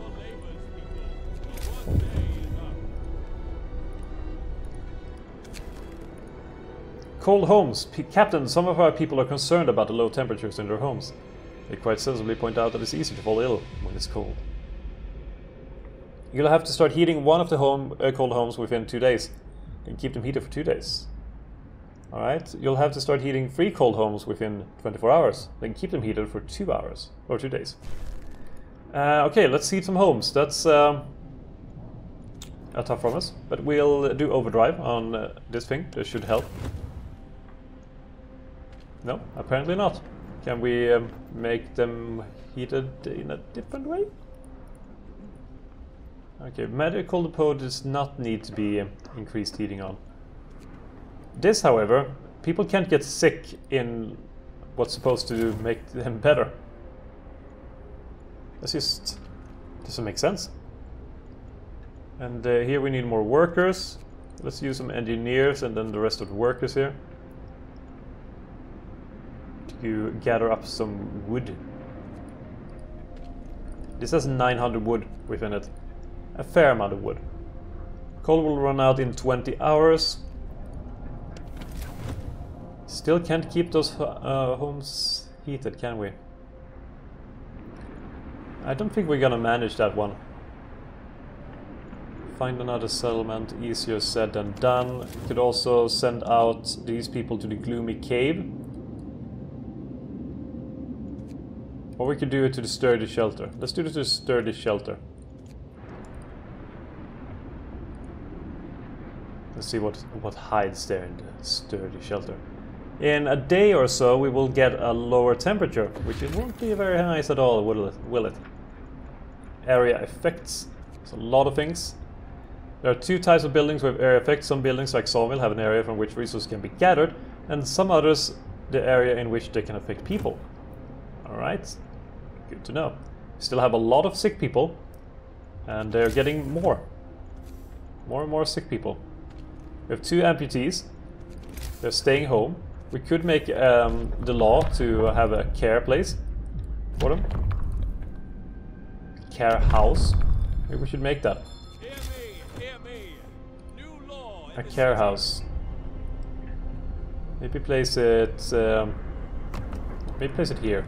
Cold homes. Captain, some of our people are concerned about the low temperatures in their homes. They quite sensibly point out that it's easy to fall ill when it's cold. You'll have to start heating one of the cold homes within 2 days. And keep them heated for 2 days. Alright, you'll have to start heating 3 cold homes within 24 hours. Then keep them heated for 2 hours, or 2 days. Okay, let's heat some homes. That's a tough promise, but we'll do overdrive on this thing. This should help. No, apparently not. Can we make them heated in a different way? Okay, medical depot does not need to be increased heating on. This, however, people can't get sick in what's supposed to make them better. This just doesn't make sense. And here we need more workers. Let's use some engineers and then the rest of the workers here to gather up some wood. This has 900 wood within it. A fair amount of wood. Coal will run out in 20 hours. Still can't keep those homes heated, can we? I don't think we're gonna manage that one. Find another settlement, easier said than done. We could also send out these people to the gloomy cave. Or we could do it to the sturdy shelter. Let's do it to the sturdy shelter. Let's see what hides there in the sturdy shelter. In a day or so we will get a lower temperature, which it won't be very nice at all, will it? Area effects. There's a lot of things. There are 2 types of buildings with area effects. Some buildings, like sawmill, have an area from which resources can be gathered, and some others, the area in which they can affect people. Alright, good to know. We still have a lot of sick people, and they're getting more. More and more sick people. We have 2 amputees. They're staying home. We could make the law to have a care place for them. Care house. Maybe we should make that. Hear me. New law in A the care city. house. Maybe place it. Maybe place it here.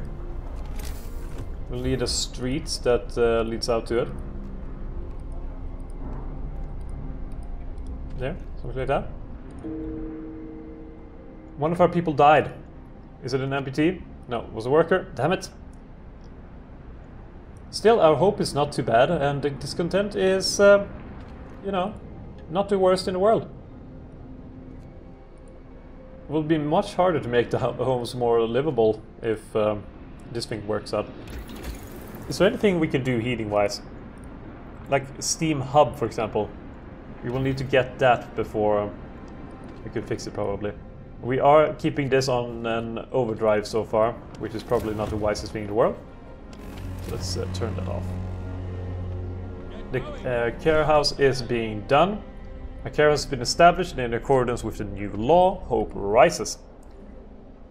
We'll need a street that leads out to it. There, something like that. One of our people died. Is it an amputee? No, it was a worker. Damn it. Still, our hope is not too bad, and the discontent is, you know, not the worst in the world. It will be much harder to make the homes more livable if this thing works out. Is there anything we can do heating-wise? Like steam hub, for example. We will need to get that before we could fix it, probably. We are keeping this on an overdrive so far, which is probably not the wisest thing in the world. Let's turn that off. The care house is being done. A care house has been established in accordance with the new law. Hope rises.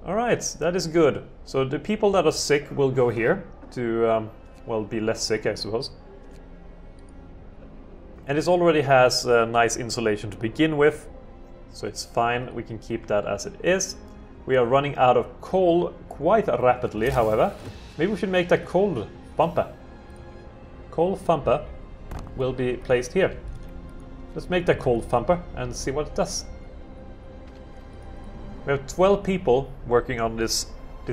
Alright, that is good. So the people that are sick will go here to, well, be less sick, I suppose. And this already has nice insulation to begin with, so it's fine. We can keep that as it is. We are running out of coal quite rapidly, however. Maybe we should make that coal thumper. Coal thumper will be placed here. Let's make that coal thumper and see what it does. We have 12 people working on this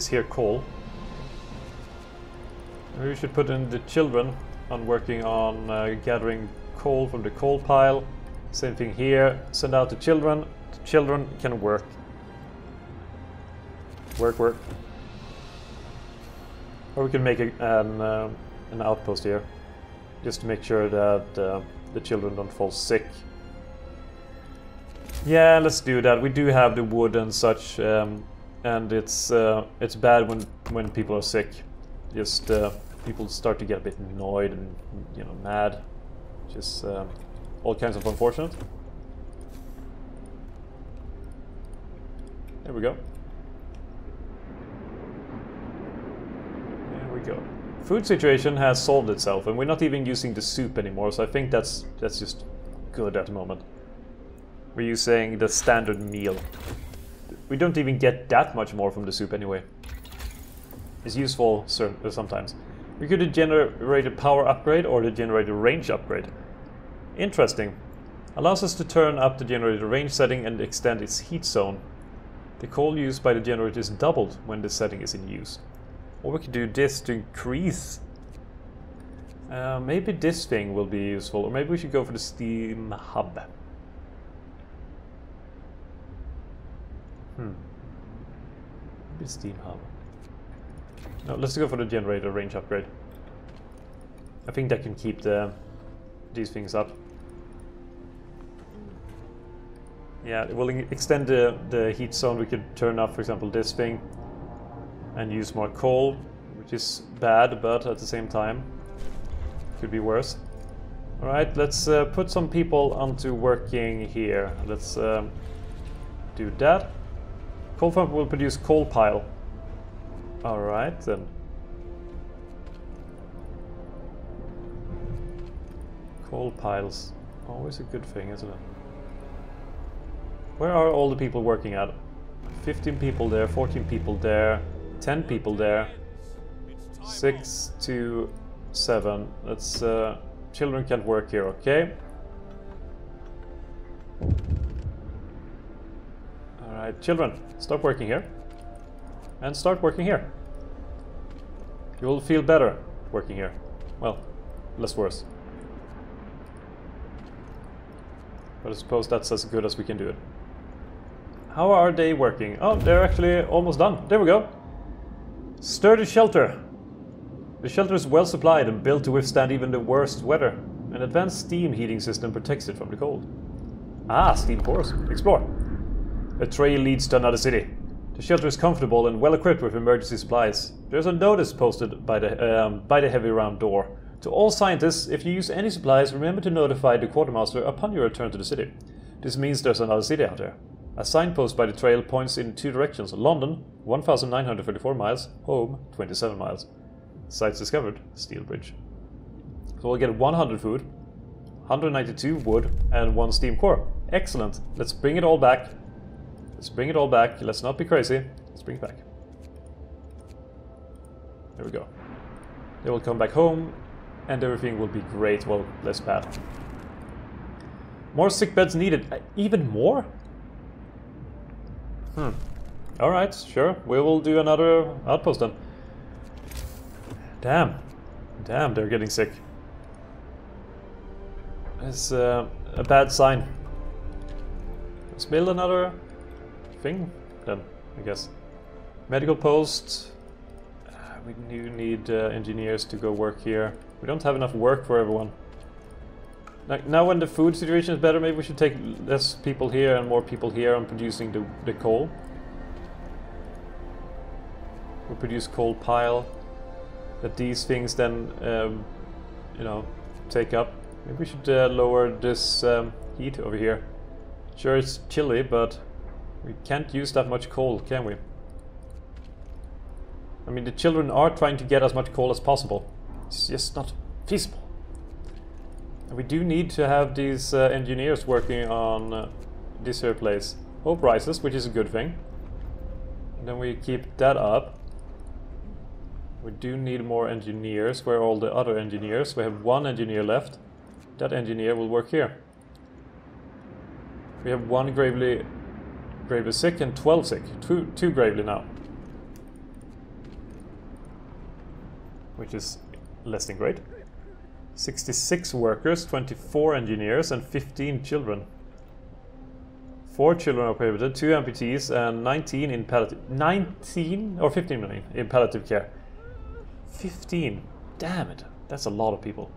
here coal. Maybe we should put in the children on working on gathering coal from the coal pile. Same thing here. Send out the children. The children can work. Work. Or we can make an outpost here, just to make sure that the children don't fall sick. Yeah, let's do that. We do have the wood and such, and it's bad when people are sick. Just people start to get a bit annoyed and, you know, mad. Just all kinds of unfortunate. There we go. There we go. Food situation has solved itself, and we're not even using the soup anymore, so I think that's just good at the moment. We're using the standard meal. We don't even get that much more from the soup anyway. It's useful sometimes. We could do generated power upgrade or the generated range upgrade. Interesting. Allows us to turn up the generator range setting and extend its heat zone. The coal used by the generator is doubled when this setting is in use. Or we could do this to increase. Maybe this thing will be useful, or maybe we should go for the steam hub. Maybe steam hub. No, let's go for the generator range upgrade. I think that can keep these things up. Yeah, it will extend the heat zone. We could turn up, for example, this thing and use more coal, which is bad, but at the same time could be worse. Alright, let's put some people onto working here. Let's do that. Coal farm will produce coal pile. Alright then. Coal piles. Always a good thing, isn't it? Where are all the people working at? 15 people there, 14 people there, 10 people there. 6 to 7. Let's children can't work here, okay? Alright, children, stop working here. And start working here. You will feel better working here. Well, less worse. But I suppose that's as good as we can do it. How are they working? Oh, they're actually almost done. There we go. Sturdy shelter. The shelter is well supplied and built to withstand even the worst weather. An advanced steam heating system protects it from the cold. Ah, steam cores. Explore. A trail leads to another city. The shelter is comfortable and well equipped with emergency supplies. There's a notice posted by the heavy round door. To all scientists, if you use any supplies, remember to notify the quartermaster upon your return to the city. This means there's another city out there. A signpost by the trail points in 2 directions. London, 1,934 miles. Home, 27 miles. Sites discovered, steel bridge. So we'll get 100 food, 192 wood, and 1 steam core. Excellent. Let's bring it all back. Let's bring it all back. Let's not be crazy. Let's bring it back. There we go. They will come back home, and everything will be great. Well, less bad. More sick beds needed. Even more? Alright, sure. We will do another outpost then. Damn. Damn, they're getting sick. It's a bad sign. Let's build another thing then, I guess. Medical post. We do need engineers to go work here. We don't have enough work for everyone. Like now when the food situation is better, maybe we should take less people here and more people here on producing the coal. We'll produce coal pile. That these things then, you know, take up. Maybe we should lower this heat over here. Sure, it's chilly, but we can't use that much coal, can we? I mean, the children are trying to get as much coal as possible. It's just not feasible. And we do need to have these engineers working on this here place. Hope rises, which is a good thing. And then we keep that up. We do need more engineers. Where are all the other engineers? We have 1 engineer left. That engineer will work here. We have 1 gravely sick and 12 sick. Two gravely now. Which is less than great. 66 workers, 24 engineers, and 15 children. 4 children are prohibited, 2 amputees, and 19 in palliative... 19 or 15 million in palliative care. 15. Damn it. That's a lot of people.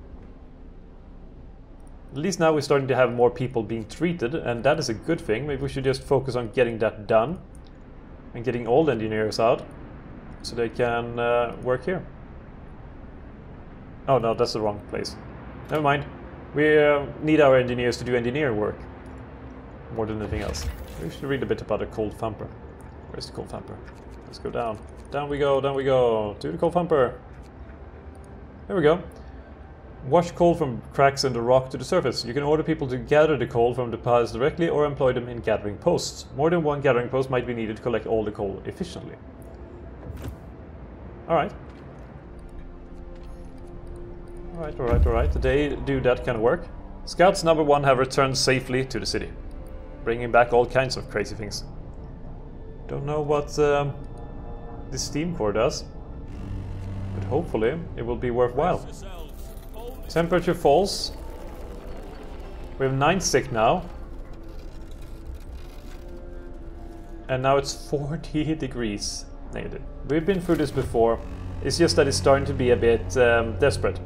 At least now we're starting to have more people being treated, and that is a good thing. Maybe we should just focus on getting that done. And getting all the engineers out. So they can work here. Oh no, that's the wrong place. Never mind. We need our engineers to do engineer work. More than anything else. We should read a bit about the coal thumper. Where's the coal thumper? Let's go down. Down we go, down we go. To the coal thumper. There we go. Wash coal from cracks in the rock to the surface. You can order people to gather the coal from the piles directly or employ them in gathering posts. More than 1 gathering post might be needed to collect all the coal efficiently. Alright. Alright. They do that kind of work. Scouts number 1 have returned safely to the city, bringing back all kinds of crazy things. Don't know what this steam core does, but hopefully it will be worthwhile. Temperature falls. We have 9 sick now. And now it's 40 degrees negative. We've been through this before. It's just that it's starting to be a bit desperate.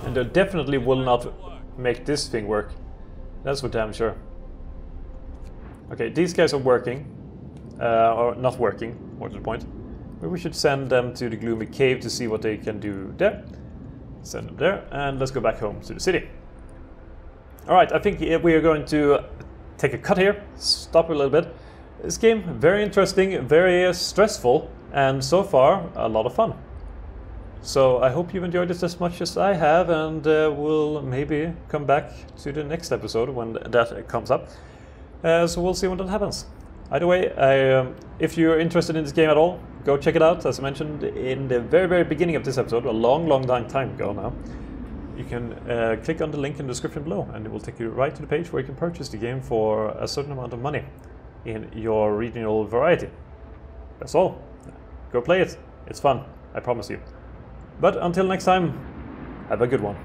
And they definitely will not make this thing work. That's for damn sure. Okay, these guys are working. Or not working, more to the point. Maybe we should send them to the gloomy cave to see what they can do there. Send them there, and let's go back home to the city. Alright, I think we are going to take a cut here, stop a little bit. This game, very interesting, very stressful, and so far, a lot of fun. So I hope you've enjoyed this as much as I have, and we'll maybe come back to the next episode when that comes up. So we'll see when that happens. Either way, if you're interested in this game at all, go check it out. As I mentioned in the very beginning of this episode, a long time ago now. You can click on the link in the description below, and it will take you right to the page where you can purchase the game for a certain amount of money in your regional variety. That's all. Go play it. It's fun, I promise you. But until next time, have a good one.